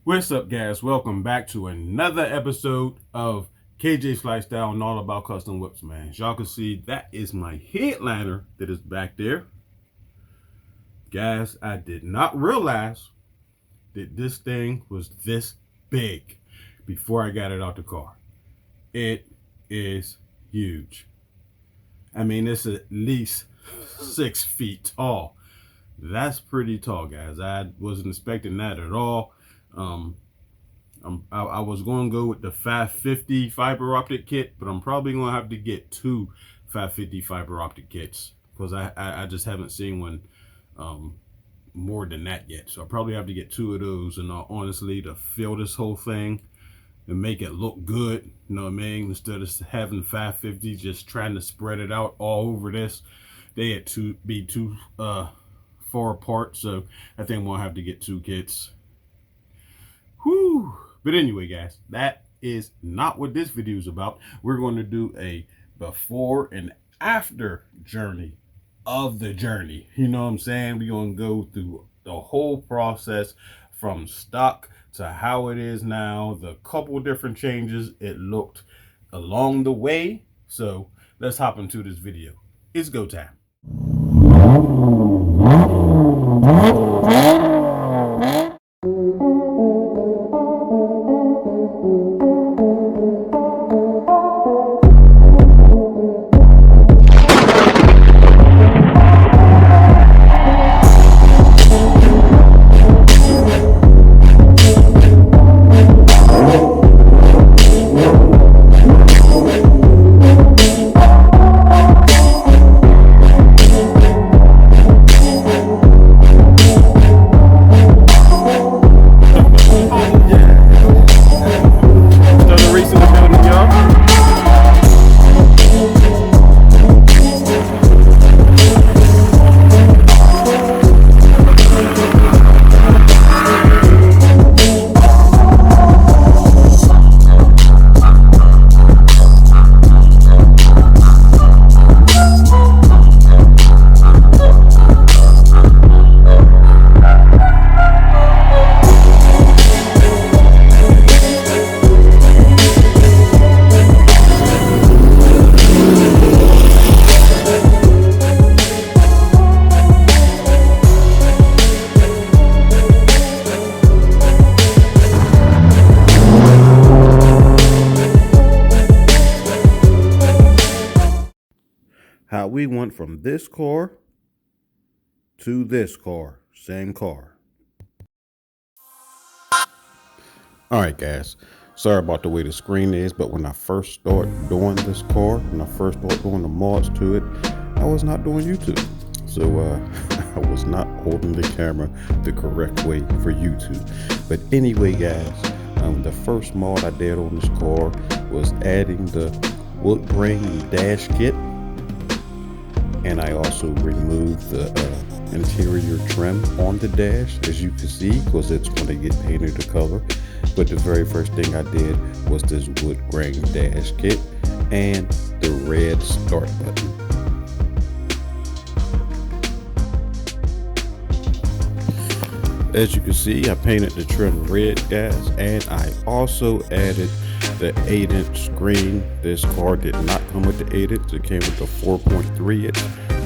What's up, guys? Welcome back to another episode of KJ's Lifestyle and All About Custom Whips, man. As y'all can see, that is my headliner that is back there. Guys, I did not realize that this thing was this big before I got it out the car. It is huge. I mean, it's at least 6 feet tall. That's pretty tall, guys. I wasn't expecting that at all. I was going to go with the 550 fiber optic kit, but I'm probably going to have to get two 550 fiber optic kits because I just haven't seen one more than that yet. So I probably have to get two of those, and honestly, to fill this whole thing and make it look good, you know what I mean, instead of having 550 just trying to spread it out all over this, they had to be too far apart. So I think we'll have to get two kits. Whew. But anyway, guys, that is not what this video is about. We're going to do a before and after journey of the journey. You know what I'm saying? We're going to go through the whole process from stock to how it is now, the couple different changes it looked along the way. So let's hop into this video. It's go time. How we went from this car to this car, same car. All right, guys, sorry about the way the screen is, but when I first started doing this car, when I first started doing the mods to it, I was not doing YouTube. So I was not holding the camera the correct way for YouTube. But anyway, guys, the first mod I did on this car was adding the wood grain dash kit. And I also removed the interior trim on the dash, as you can see, because it's going to get painted to color. But the very first thing I did was this wood grain dash kit and the red start button. As you can see, I painted the trim red, guys, and I also added the 8-inch screen. This car did not come with the 8-inch, it came with the 4.3-inch.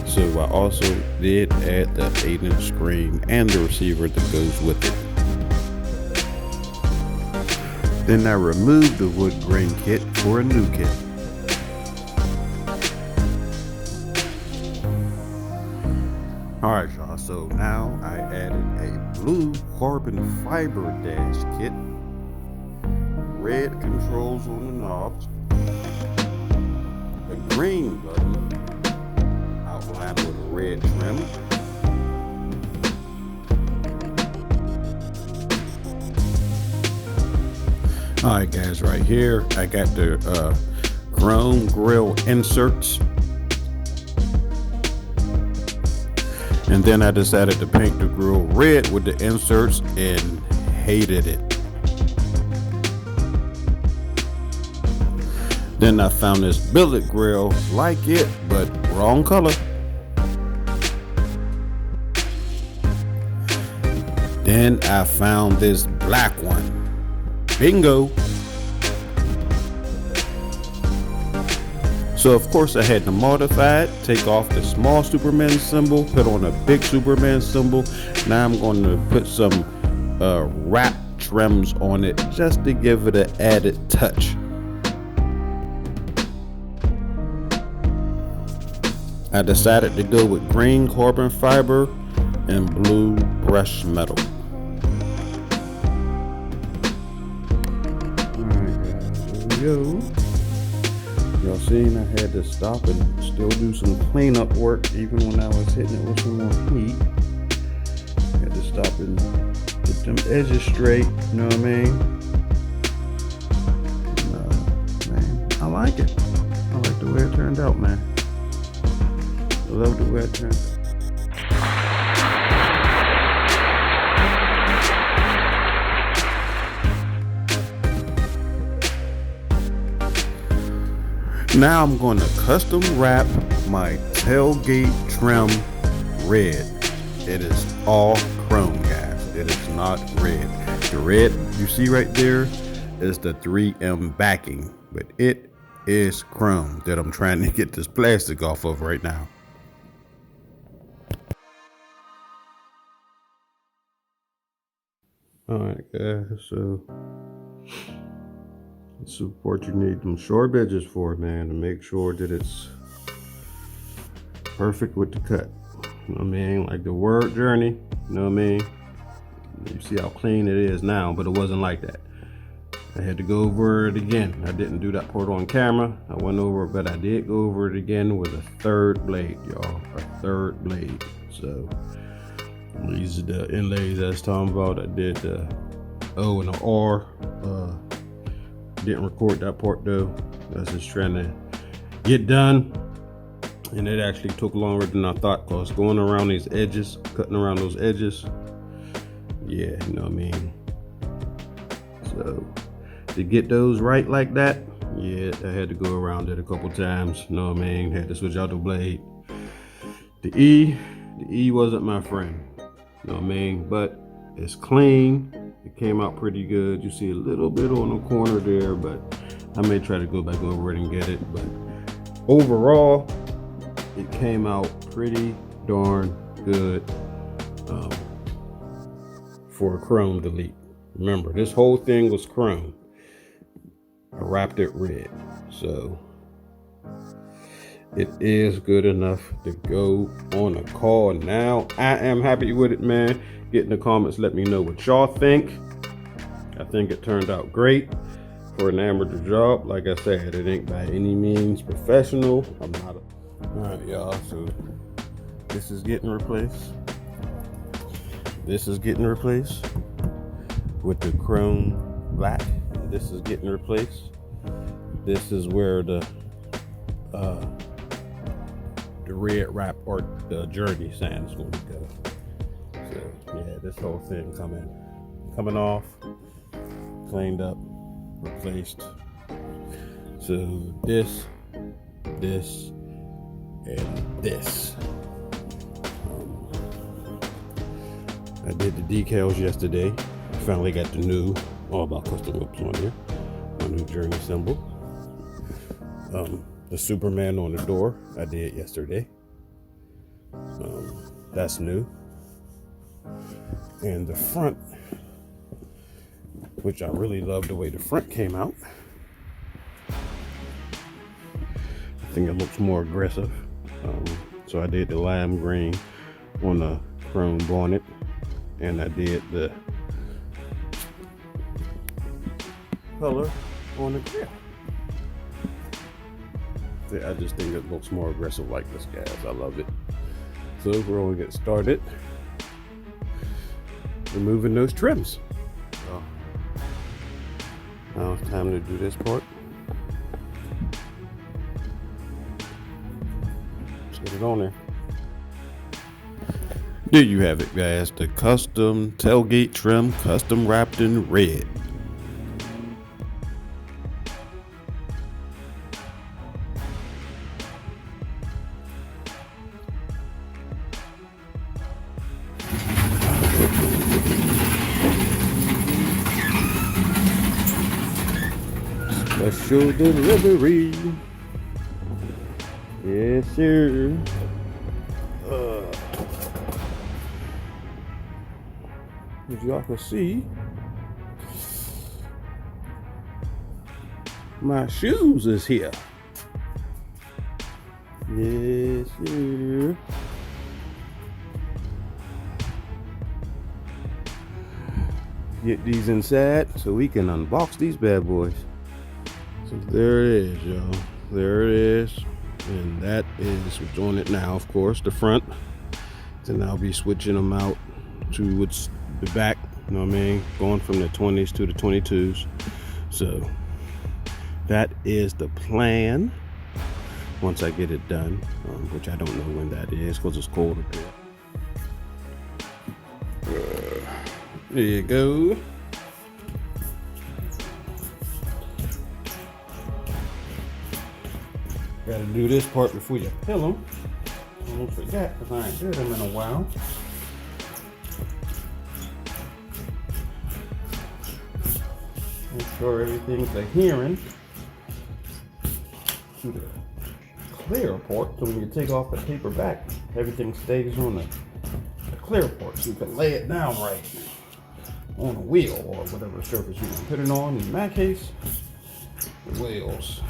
So I also did add the 8-inch screen and the receiver that goes with it. Then I removed the wood grain kit for a new kit. Alright, y'all, so now I added a blue carbon fiber dash kit, red controls on the knobs, a green button outlined with a red trim, alright, guys, right here I got the chrome grill inserts, and then I decided to paint the grill red with the inserts and hated it. Then I found this billet grill, like it, but wrong color. Then I found this black one. Bingo. So of course I had to modify it, take off the small Superman symbol, put on a big Superman symbol. Now I'm going to put some wrap trims on it just to give it an added touch. I decided to go with green carbon fiber and blue brushed metal. Alright guys, here we go. Y'all seen I had to stop and still do some cleanup work even when I was hitting it with some more heat. I had to stop and get them edges straight, you know what I mean? Man, I like it. I like the way it turned out, man. I love the way it turned out. Now I'm going to custom wrap my tailgate trim red. It is all chrome, guys. It is not red. The red you see right there is the 3M backing, but it is chrome that I'm trying to get this plastic off of right now. Alright guys, so this is what you need them short edges for, man, to make sure that it's perfect with the cut. You know what I mean? Like the word journey, you know what I mean? You see how clean it is now, but it wasn't like that. I had to go over it again. I didn't do that part on camera. I went over it, but I did go over it again with a third blade, y'all. A third blade. So these are the inlays I was talking about. I did the O and the R. Didn't record that part though. I was just trying to get done, and it actually took longer than I thought, because going around these edges, cutting around those edges, yeah, you know what I mean. So to get those right like that, yeah, I had to go around it a couple times, you know what I mean. Had to switch out the blade. The E wasn't my friend, you know what I mean, but it's clean. It came out pretty good. You see a little bit on the corner there, but I may try to go back over it and get it. But overall, it came out pretty darn good for a chrome delete. Remember, this whole thing was chrome. I wrapped it red, so it is good enough to go on a car. Now I am happy with it, man. Get in the comments, let me know what y'all think. I think it turned out great for an amateur job. Like I said, it ain't by any means professional. I'm not all right, y'all, so this is getting replaced. This is getting replaced with the chrome black. This is getting replaced. This is where the red wrap or the journey sign is going to go. So yeah, this whole thing coming off, cleaned up, replaced. So this, and this. I did the decals yesterday. Finally got the new All About Custom Whips on here. My new journey symbol. The Superman on the door I did yesterday. That's new. And the front, which I really love the way the front came out. I think it looks more aggressive. So I did the lime green on the chrome bonnet, and I did the color on the grip. I just think it looks more aggressive like this, guys. I love it. So we're going to get started removing those trims. So now it's time to do this part. Let's get it on there. There you have it, guys. The custom tailgate trim, custom wrapped in red. Special delivery. Yes, sir. As y'all can see, my shoes is here. Yes, sir. Get these inside so we can unbox these bad boys. So there it is, y'all. There it is. And that is what's on it now, of course, the front. And I'll be switching them out to what's the back, you know what I mean? Going from the 20s to the 22s. So that is the plan once I get it done, which I don't know when that is because it's cold up here. There you go. Gotta do this part before you fill them. Don't forget, because I ain't did them in a while. Make sure everything's adhering to the clear part, so when you take off the paper back, everything stays on the clear part, so you can lay it down right on a wheel or whatever surface you can put it on. In my case, the wheels.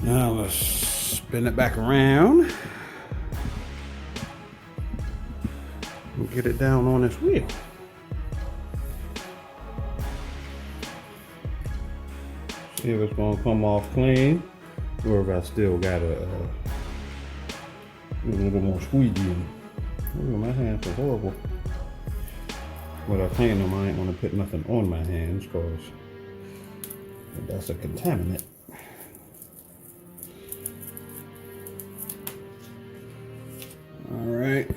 Now let's spin it back around and get it down on this wheel. See if it's gonna come off clean, or if I still got a little more squeegee in. Ooh, my hands are horrible. But I clean them, I ain't gonna put nothing on my hands because that's a contaminant. All right.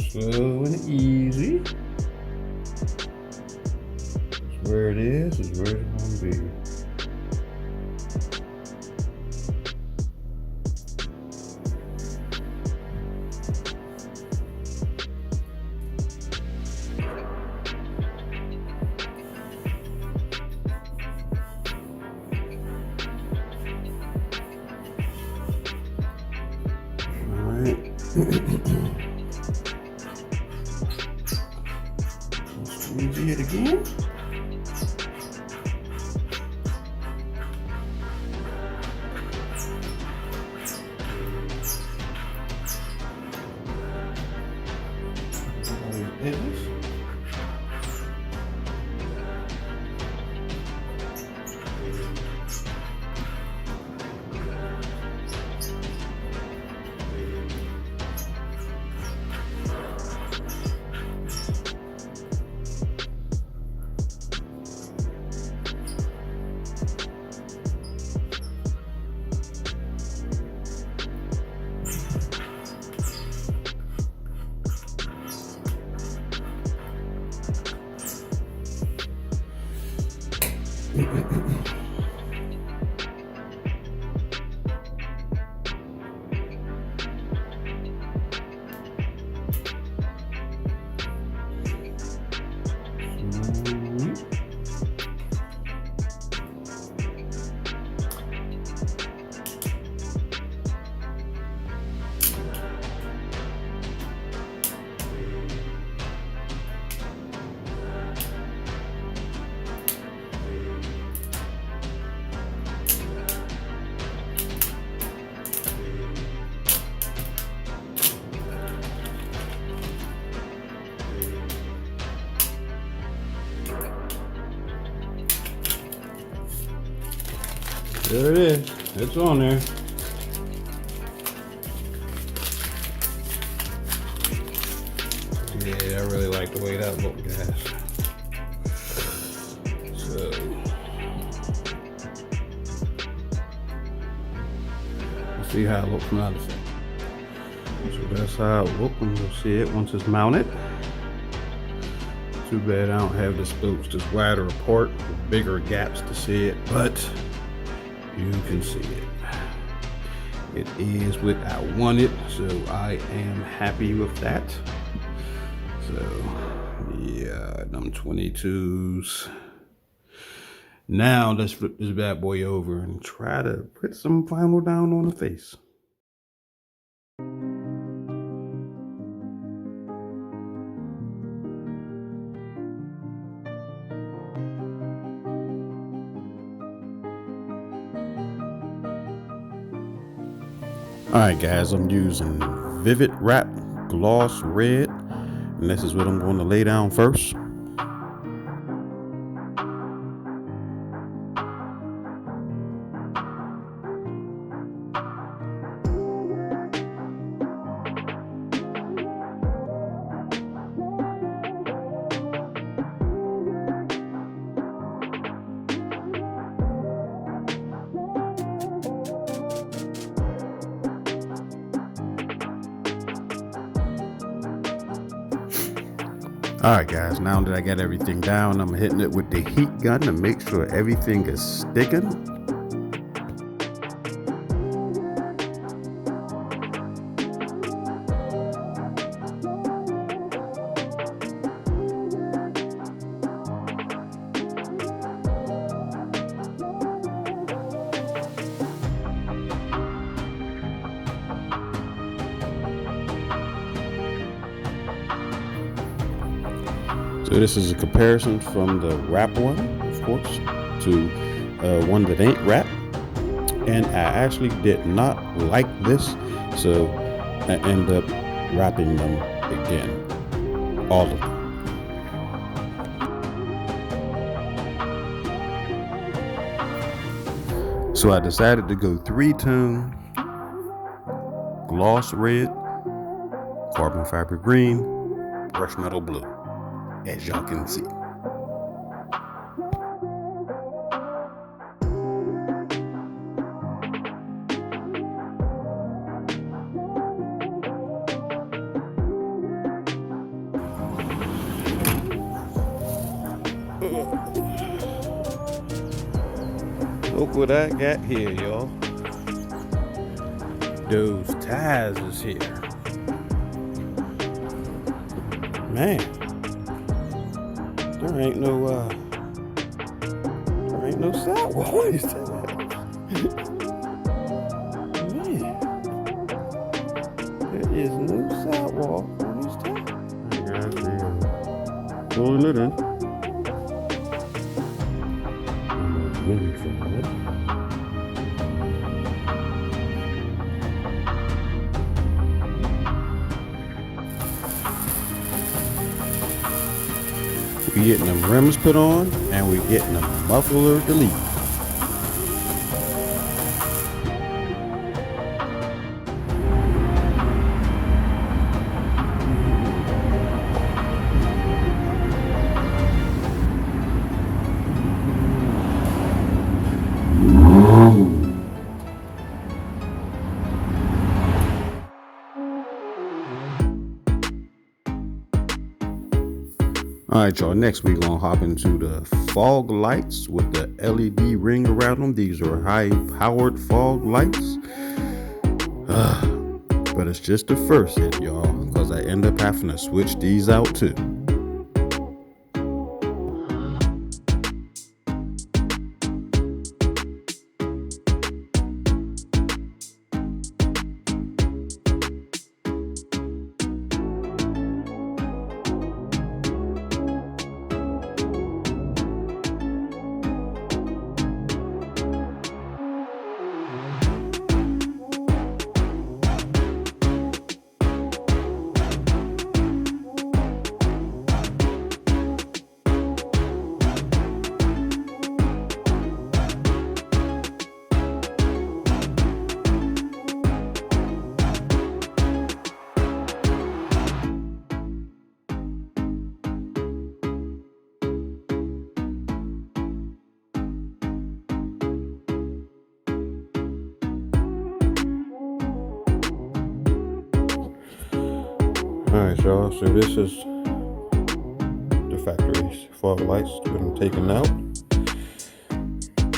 Slow and easy. It's where it is where it's gonna be. Squeegee it again. Edges. There it is. It's on there. Yeah, I really like the way that looked, guys. So, let's see how it looks from the other side. So that's how it looks, and you'll see it once it's mounted. Too bad I don't have the spokes just wider apart with bigger gaps to see it, but you can see it. It is what I wanted, so I am happy with that. So yeah, them 22s. Now let's flip this bad boy over and try to put some vinyl down on the face. Alright guys, I'm using Vivid Wrap Gloss Red, and this is what I'm going to lay down first. Alright guys, now that I got everything down, I'm hitting it with the heat gun to make sure everything is sticking. So this is a comparison from the wrap one, of course, to one that ain't wrapped. And I actually did not like this, so I end up wrapping them again, all of them. So I decided to go 3-tone, gloss red, carbon fiber green, brush metal blue, as y'all can see. Look what I got here, y'all. Those ties is here. Man, there ain't no sidewalk on these ties. Man, there is no sidewalk on these ties. Hey guys, we pulling it in. We getting them rims put on, and we getting a muffler delete. All right, y'all, next we're gonna hop into the fog lights with the LED ring around them. These are high powered fog lights, but it's just the first hit, y'all, because I end up having to switch these out too. Alright y'all, so this is the factory fog lights that I'm taking out.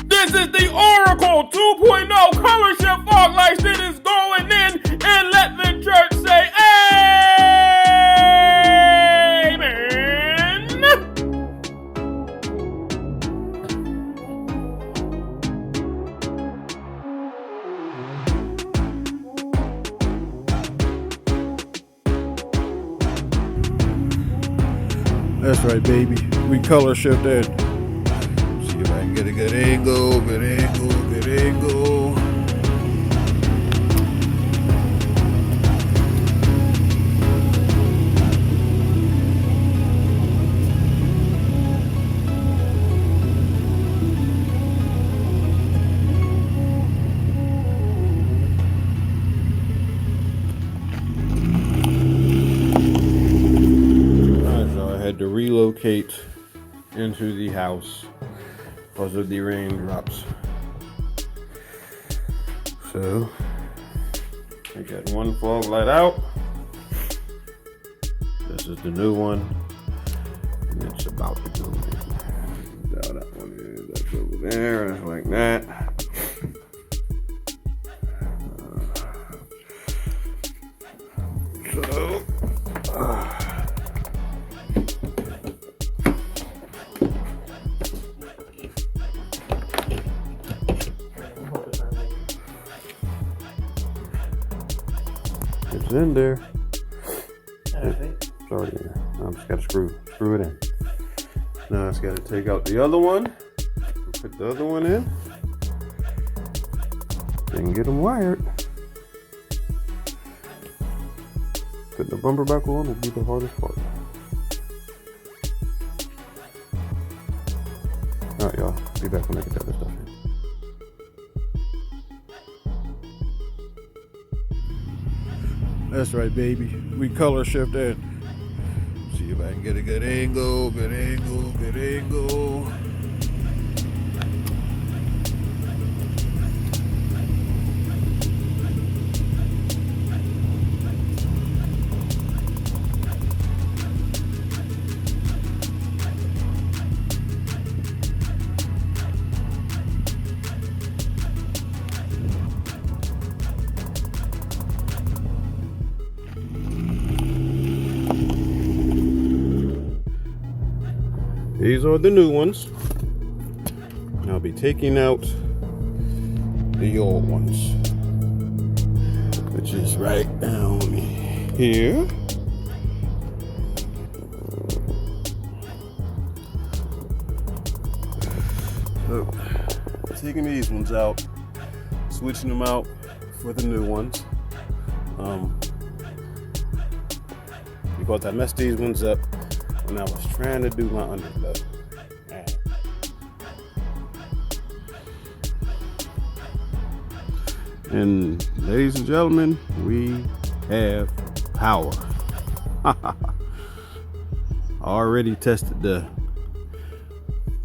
This is the Oracle 2.0 color shift fog lights that is going in, and let the church say amen. That's right, baby. We color shifted. See if I can get a good angle, good angle, good angle. To relocate into the house because of the raindrops. So I got one fog light out. This is the new one, and it's about to go in. That one is, that's over there, like that. It's in there. It's already in there. I just got to screw it in. Now I just got to take out the other one, put the other one in, and get them wired. Putting the bumper back on will be the hardest part. Alright, y'all. Be back when I get the other stuff in. That's right, baby. We color shifted. See if I can get a good angle, good angle, good angle. These are the new ones. I'll be taking out the old ones, which is right down here. So, taking these ones out, switching them out for the new ones. Because I messed these ones up when I was trying to do my underglow. And ladies and gentlemen, we have power. I already tested the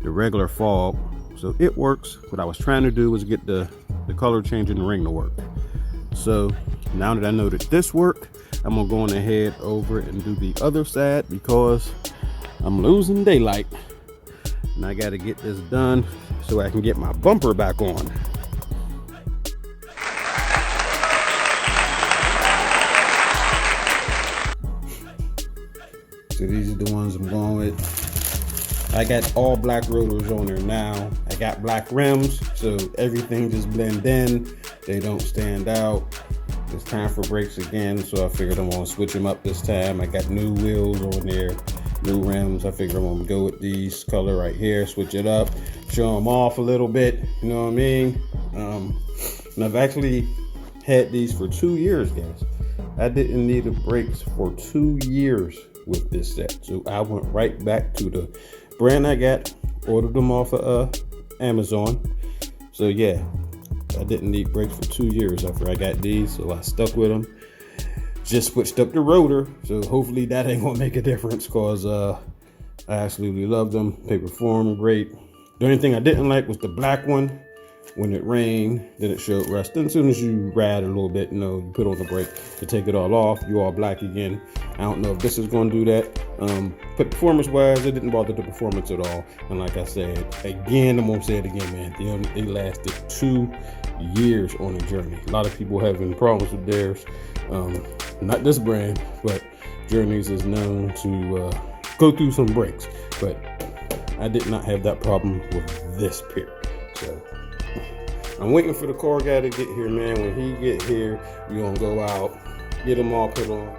regular fog, so it works. What I was trying to do was get the color changing ring to work. So now that I know that this worked, I'm gonna go on ahead over and do the other side because I'm losing daylight, and I got to get this done so I can get my bumper back on. So these are the ones I'm going with. I got all black rotors on there now. I got black rims, so everything just blend in. They don't stand out. It's time for brakes again, so I figured I'm gonna switch them up this time. I got new wheels on there, new rims. I figured I'm gonna go with these color right here, switch it up, show them off a little bit, you know what I mean? And I've actually had these for 2 years, guys. I didn't need the brakes for 2 years with this set, so I went right back to the brand I got, ordered them off of Amazon. So yeah, I didn't need brakes for 2 years after I got these, so I stuck with them. Just switched up the rotor, so hopefully that ain't gonna make a difference, cause I absolutely love them. They perform great. The only thing I didn't like was the black one. When it rained, then it showed rust. And as soon as you ride a little bit, you know, you put on the brake to take it all off, you all black again. I don't know if this is going to do that. But performance-wise, it didn't bother the performance at all. And like I said, again, I'm going to say it again, man. They lasted 2 years on a Journey. A lot of people having problems with theirs. Not this brand, but Journeys is known to go through some breaks. But I did not have that problem with this pair. So I'm waiting for the car guy to get here, man. When he get here, we're going to go out, get them all put on.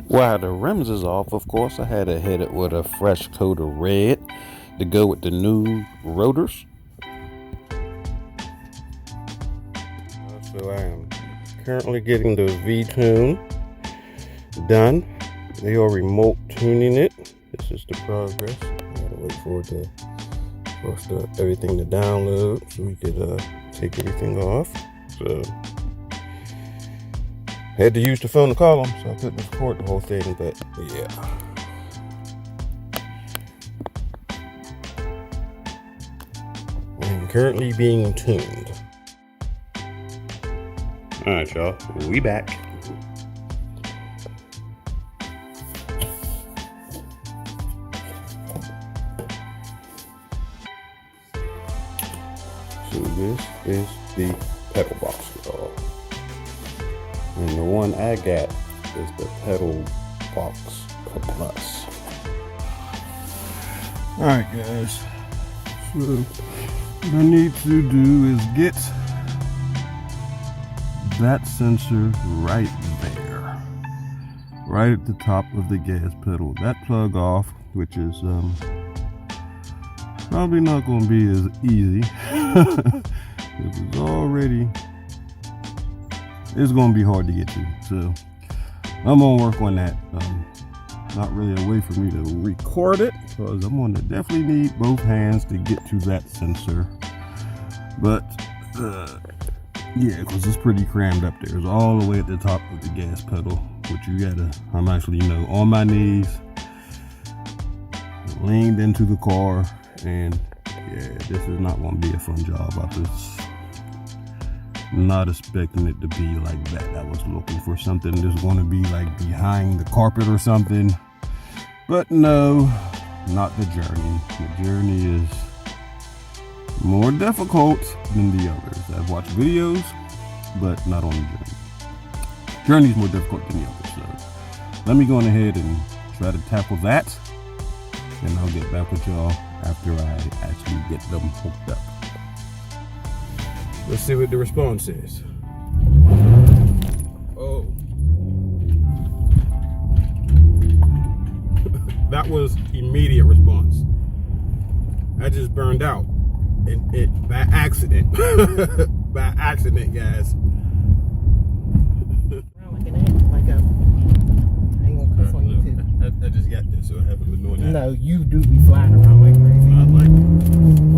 While the rims is off, of course, I had to hit it with a fresh coat of red to go with the new rotors. So I am currently getting the V-tune done. They are remote tuning it. This is the progress. I gotta wait for it everything to download so we could take everything off. So had to use the phone to call them, so I couldn't record the whole thing, but yeah. I'm currently being tuned. Alright, y'all, we back. So this is the pedal box, y'all. And the one I got is the pedal box plus. Alright guys, so what I need to do is get that sensor right there, right at the top of the gas pedal. That plug off, which is probably not going to be as easy. This is already, it's going to be hard to get to, so I'm going to work on that. Not really a way for me to record it, because I'm going to definitely need both hands to get to that sensor. But yeah, because it's pretty crammed up there. It's all the way at the top of the gas pedal, which you gotta, I'm actually, on my knees, leaned into the car, and yeah, this is not going to be a fun job. I was not expecting it to be like that. I was looking for something that's going to be like behind the carpet or something, but no, not the Journey. The Journey is more difficult than the others. I've watched videos, but not on the Journey. Journey's more difficult than the others, so let me go on ahead and try to tackle that, and I'll get back with y'all after I actually get them hooked up. Let's see what the response is. Oh. That was immediate response. I just burned out. It by accident. By accident, guys. I just got this, so I haven't been doing that. No, you do be flying around like crazy. I like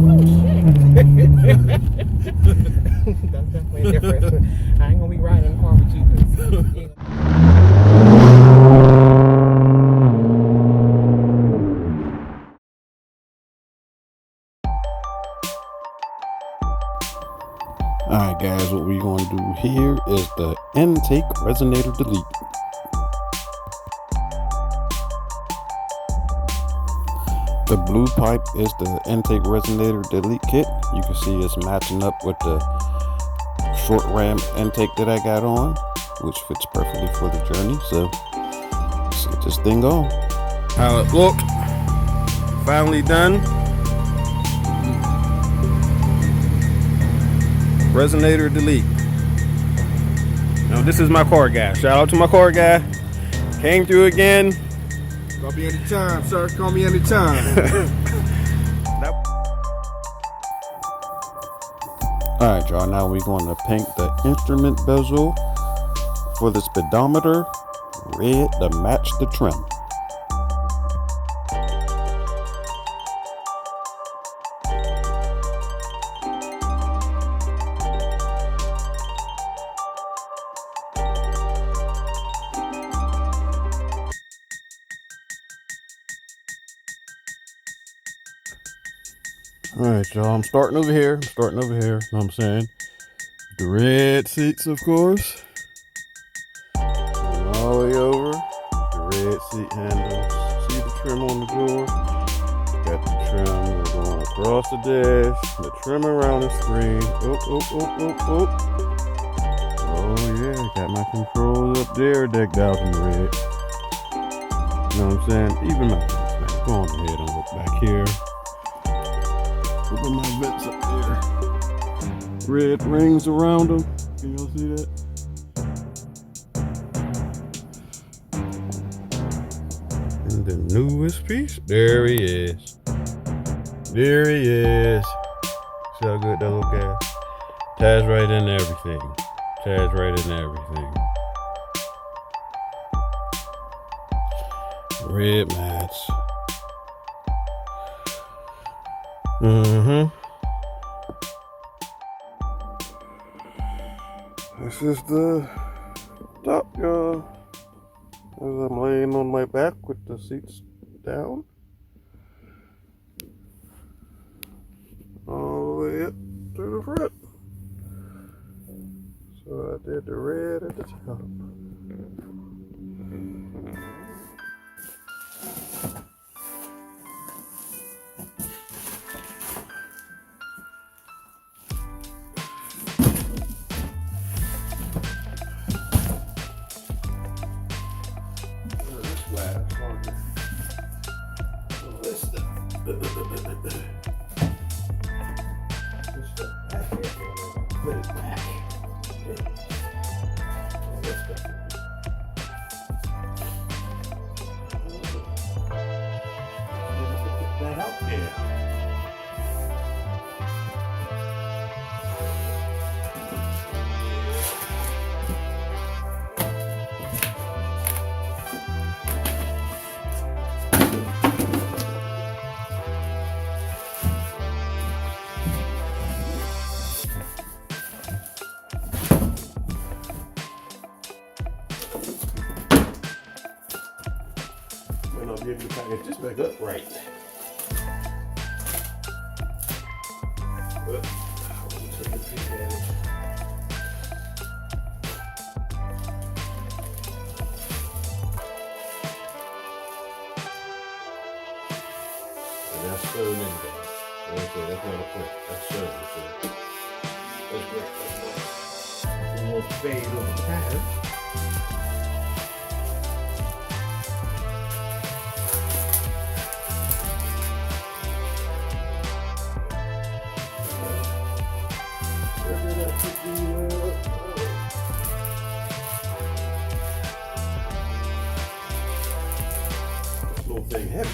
Oh shit! That's definitely different. I ain't gonna be riding in the car with you. Alright guys, what we're going to do here is the intake resonator delete. The blue pipe is the intake resonator delete kit. You can see it's matching up with the short ram intake that I got on. which fits perfectly for the journey. So let's get this thing on. How it looked. Finally done. Resonator delete. Now this is my car guy. Shout out to my car guy. Came through again. Call me anytime, sir. Call me anytime. Alright, y'all, now we're going to paint the instrument bezel for the speedometer red to match the trim. Alright, y'all, I'm starting over here. Know what I'm saying? The red seats, of course. And all the way over. The red seat handles. See the trim on the door? Got the trim going across the dash. The trim around the screen. Oh yeah, got my controls up there decked out in red. You know what I'm saying? Even my vents, man. Go on ahead and look back here. Put my vents up there. Red rings around them. Can y'all see that? And the newest piece. There he is. There he is. See how good that little gas? Ties right in everything. Ties right in everything. Red mats. This is the top, y'all. As I'm laying on my back with the seats down. All the way up to the front. So I did the red at the top. That out there. Might not be able to package this back up right. But I'll take a peek at it. And that's so many things. That's not a point. That's service. So that's great. That's nice. A little fade over the pattern. Little thing heavy.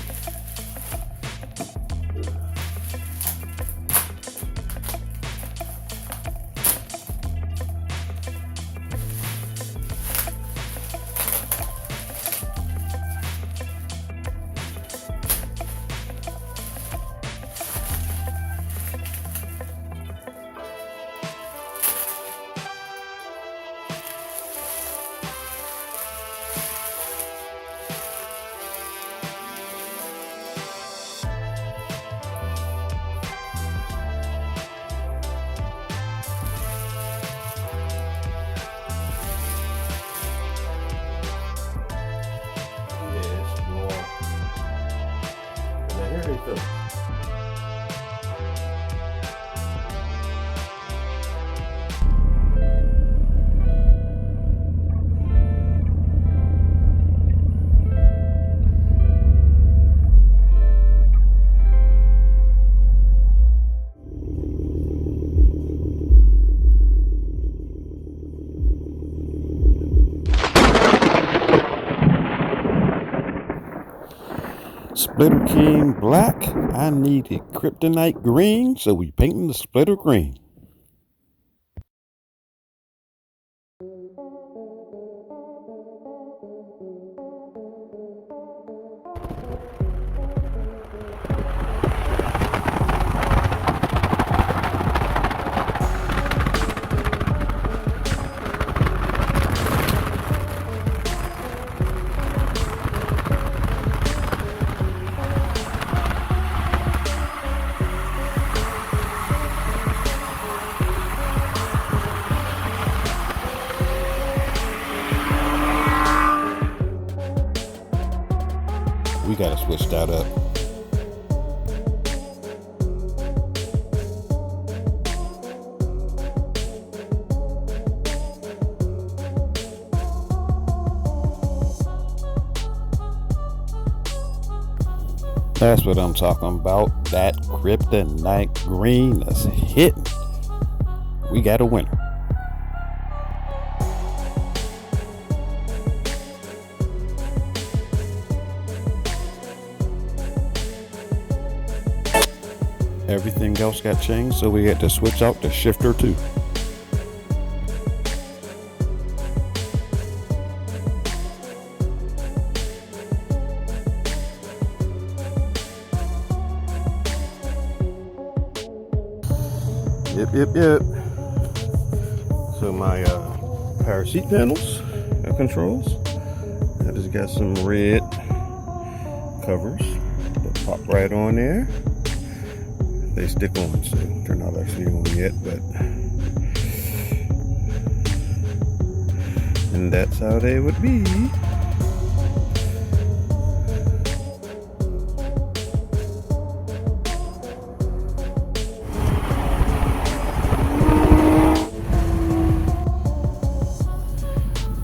Splitter King black. I needed kryptonite green, so we painting the splitter green. We gotta switch that up. That's what I'm talking about. That kryptonite green is hitting. We got a winner. Everything else got changed, so we had to switch out the shifter too. Yep. So my power seat panels controls. I just got some red covers that pop right on there. They stick on, so they're not actually on yet, but and that's how they would be.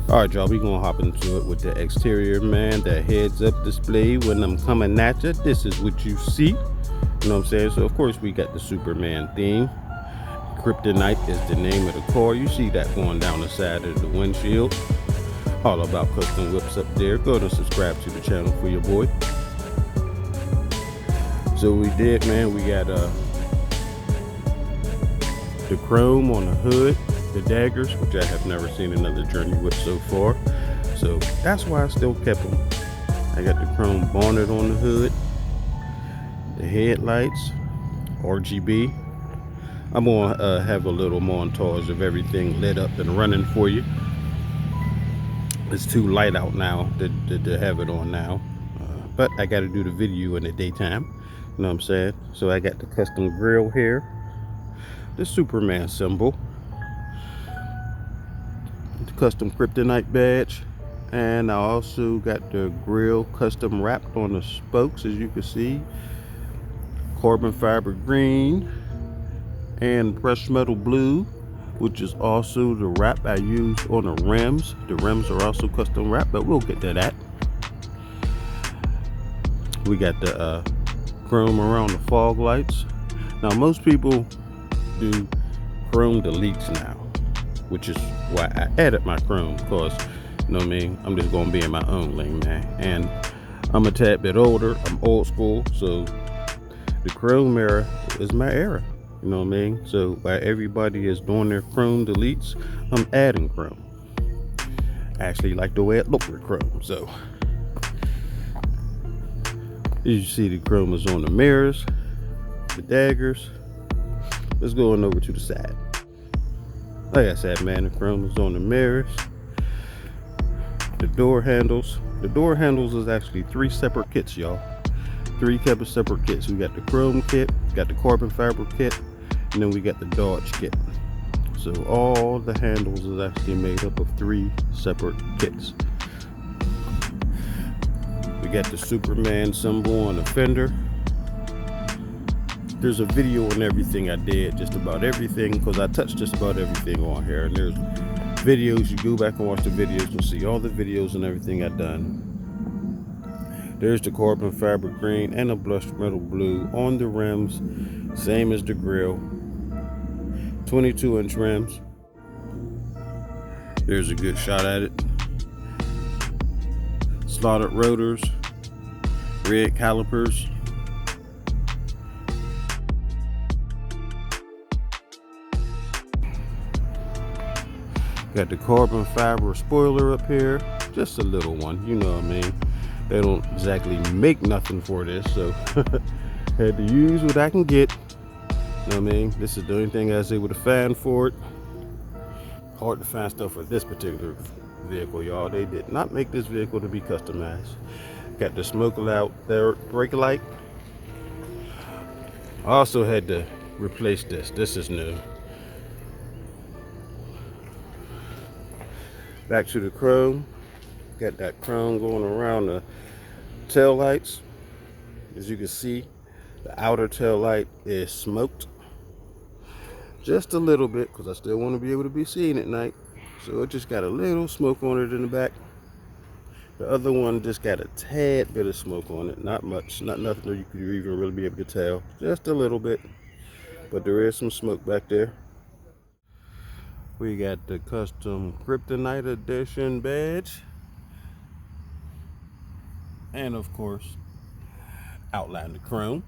Alright, y'all, we gonna hop into it with the exterior, man. That heads up display when I'm coming at you. This is what you see. You know what I'm saying? So of course we got the Superman theme. Kryptonite is the name of the car. You see that going down the side of the windshield. All about custom whips up there. Go to subscribe to the channel for your boy. So we did, man. We got the chrome on the hood, the daggers, which I have never seen another journey with so far. So that's why I still kept them. I got the chrome bonnet on the hood. The headlights, RGB. I'm gonna have a little montage of everything lit up and running for you. It's too light out now to have it on now, but I got to do the video in the daytime. You know what I'm saying? So I got the custom grill here, the Superman symbol, the custom kryptonite badge, and I also got the grill custom wrapped on the spokes, as you can see. Carbon fiber green and brushed metal blue, which is also the wrap I used on the rims. The rims are also custom wrapped, but we'll get to that. We got the chrome around the fog lights. Now most people do chrome deletes now, which is why I added my chrome, because you know what I mean, I'm just gonna be in my own lane, man. And I'm a tad bit older, I'm old school, so the chrome era is my era, you know what I mean? So while everybody is doing their chrome deletes, I'm adding chrome. I actually like the way it looks with chrome. So as you see, the chrome is on the mirrors, the daggers. Let's go on over to the side. Like I said, man, the chrome is on the mirrors, the door handles. The door handles is actually 3 separate kits, y'all. 3 separate kits. We got the chrome kit, got the carbon fiber kit, and then we got the Dodge kit. So all the handles is actually made up of 3 separate kits. We got the Superman symbol on the fender. There's a video on everything I did, just about everything, because I touched just about everything on here. And there's videos, you go back and watch the videos, you'll see all the videos and everything I've done. There's the carbon fiber green and the brushed metal blue on the rims, same as the grill. 22-inch rims. There's a good shot at it. Slotted rotors. red calipers. Got the carbon fiber spoiler up here, just a little one, you know what I mean. They don't exactly make nothing for this, so had to use what I can get. You know what I mean? This is the only thing I was able to find for it. Hard to find stuff for this particular vehicle, y'all. They did not make this vehicle to be customized. Got the smoke out there, brake light. I also had to replace this. This is new. Back to the chrome. Got that chrome going around the tail lights. As you can see, the outer tail light is smoked just a little bit because I still want to be able to be seen at night. So it just got a little smoke on it in the back. The other one just got a tad bit of smoke on it. Not much, not nothing that you could even really be able to tell. Just a little bit, but there is some smoke back there. We got the custom Kryptonite edition badge. And of course, outline the chrome.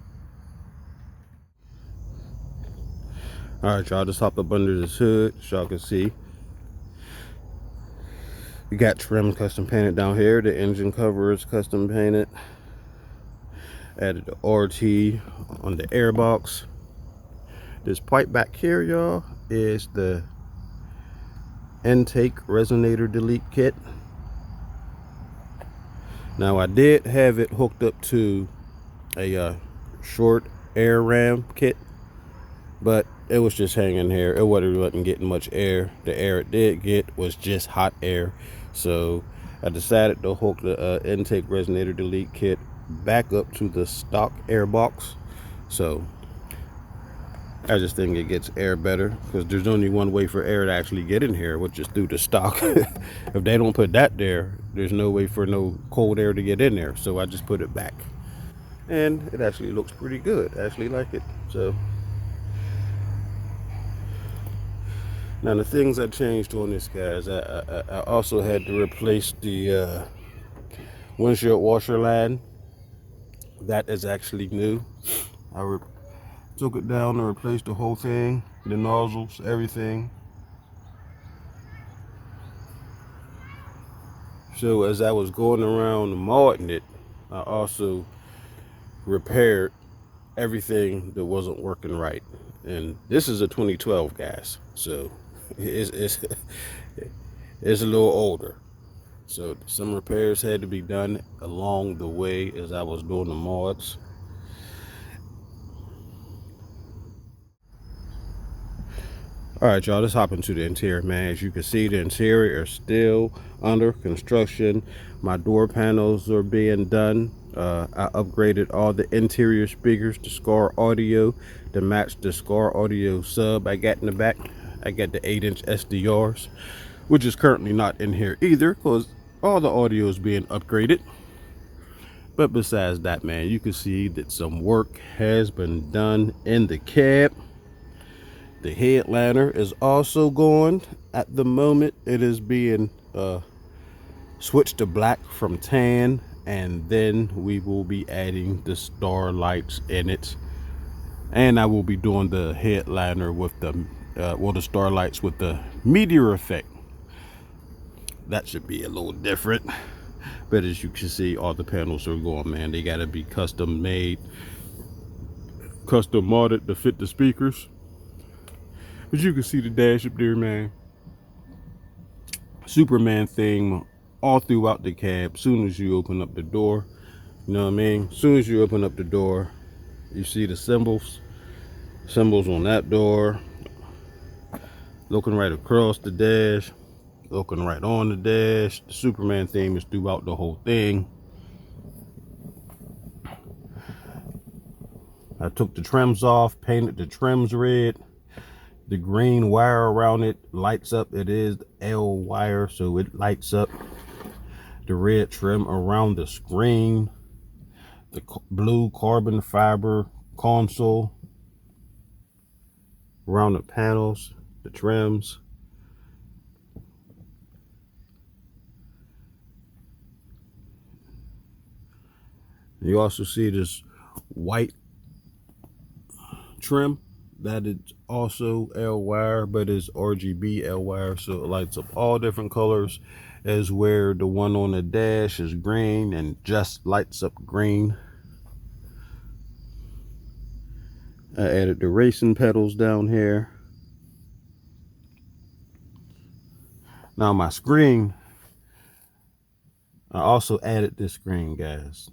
Alright, y'all, just hop up under this hood so y'all can see. We got trim custom painted down here. The engine cover is custom painted. Added the RT on the airbox. This pipe back here, y'all, is the intake resonator delete kit. Now I did have it hooked up to a short air ram kit, but it was just hanging here. It wasn't getting much air. The air it did get was just hot air. So I decided to hook the intake resonator delete kit back up to the stock air box. So I just think it gets air better because there's only one way for air to actually get in here, which is through the stock. If they don't put that there, there's no way for no cold air to get in there. So I just put it back, and it actually looks pretty good. I actually like it. So now the things I changed on this, guys, I also had to replace the windshield washer line. That is actually new. I took it down and replaced the whole thing, the nozzles, everything. So as I was going around modding it, I also repaired everything that wasn't working right. And this is a 2012, guys, so it's a little older. So some repairs had to be done along the way as I was doing the mods. Alright, y'all, let's hop into the interior, man. As you can see, the interior is still under construction. My door panels are being done. I upgraded all the interior speakers to Scar Audio to match the Scar Audio sub I got in the back. I got the 8-inch SDRs, which is currently not in here either because all the audio is being upgraded. But besides that, man, you can see that some work has been done in the cab. The headliner is also going. At the moment, it is being switched to black from tan, and then we will be adding the star lights in it. And I will be doing the headliner with the the star lights with the meteor effect. That should be a little different. But as you can see, all the panels are going, man. They gotta be custom made, custom modded to fit the speakers. But you can see the dash up there, man. Superman theme all throughout the cab. Soon as you open up the door, you know what I mean? Soon as you open up the door, you see the symbols on that door. Looking right across the dash, looking right on the dash. The Superman theme is throughout the whole thing. I took the trims off, painted the trims red. The green wire around it lights up. It is L wire, so it lights up. The red trim around the screen. The blue carbon fiber console around the panels, the trims. You also see this white trim that is also L wire, but it's RGB L wire, so it lights up all different colors, as where the one on the dash is green and just lights up green. I added the racing pedals down here. Now my screen, I also added this screen, guys.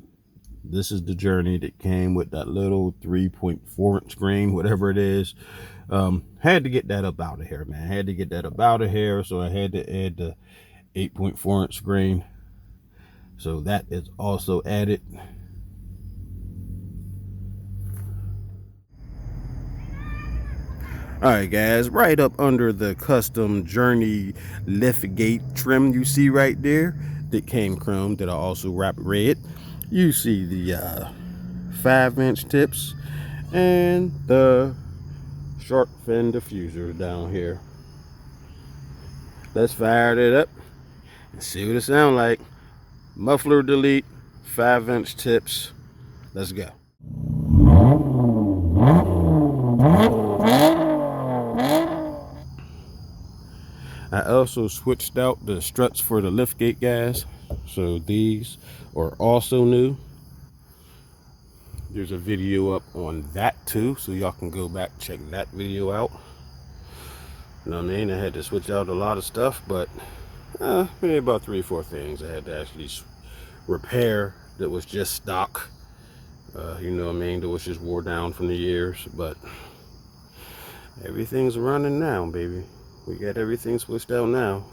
This is the Journey that came with that little 3.4 inch screen, whatever it is. Had to get that up out of here, man. Had to get that up out of here, so I had to add the 8.4 inch screen. So that is also added. All right, guys, right up under the custom Journey lift gate trim you see right there that came chrome, that I also wrapped red, you see the 5-inch tips and the shark fin diffuser down here. Let's fire it up and see what it sounds like. Muffler delete, 5-inch tips. Let's go. I also switched out the struts for the liftgate, guys, so these are also new. There's a video up on that too, so y'all can go back, check that video out. You know what I mean? I had to switch out a lot of stuff, but maybe about 3 or 4 things I had to actually repair that was just stock. You know what I mean? That was just wore down from the years, but everything's running now, baby. We got everything switched out now.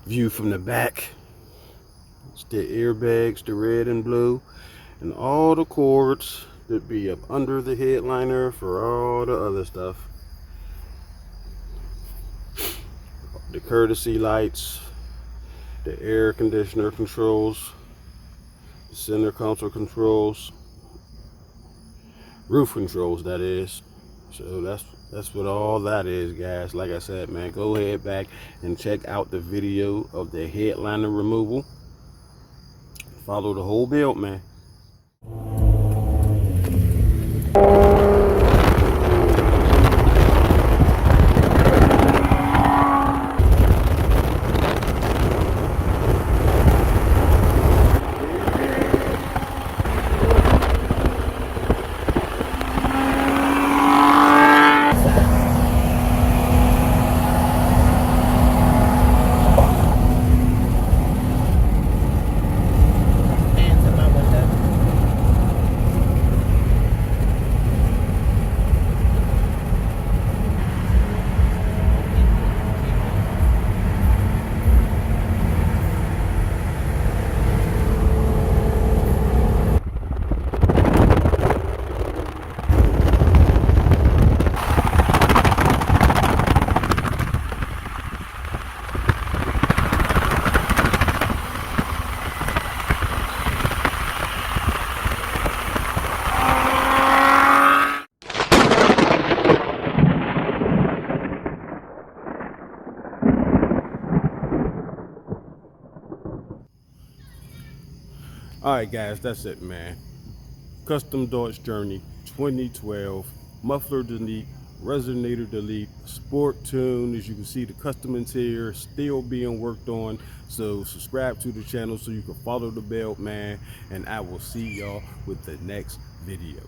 View from the back. It's the airbags, the red and blue, and all the cords that be up under the headliner for all the other stuff. The courtesy lights, the air conditioner controls, the center console controls, roof controls, that is. So that's what all that is, guys. Like I said, man, go ahead back and check out the video of the headliner removal. Follow the whole build, man. Alright, guys, that's it, man. Custom Dodge Journey 2012, muffler delete, resonator delete, sport tune. As you can see, the custom interior still being worked on. So subscribe to the channel so you can follow the belt, man. And I will see y'all with the next video.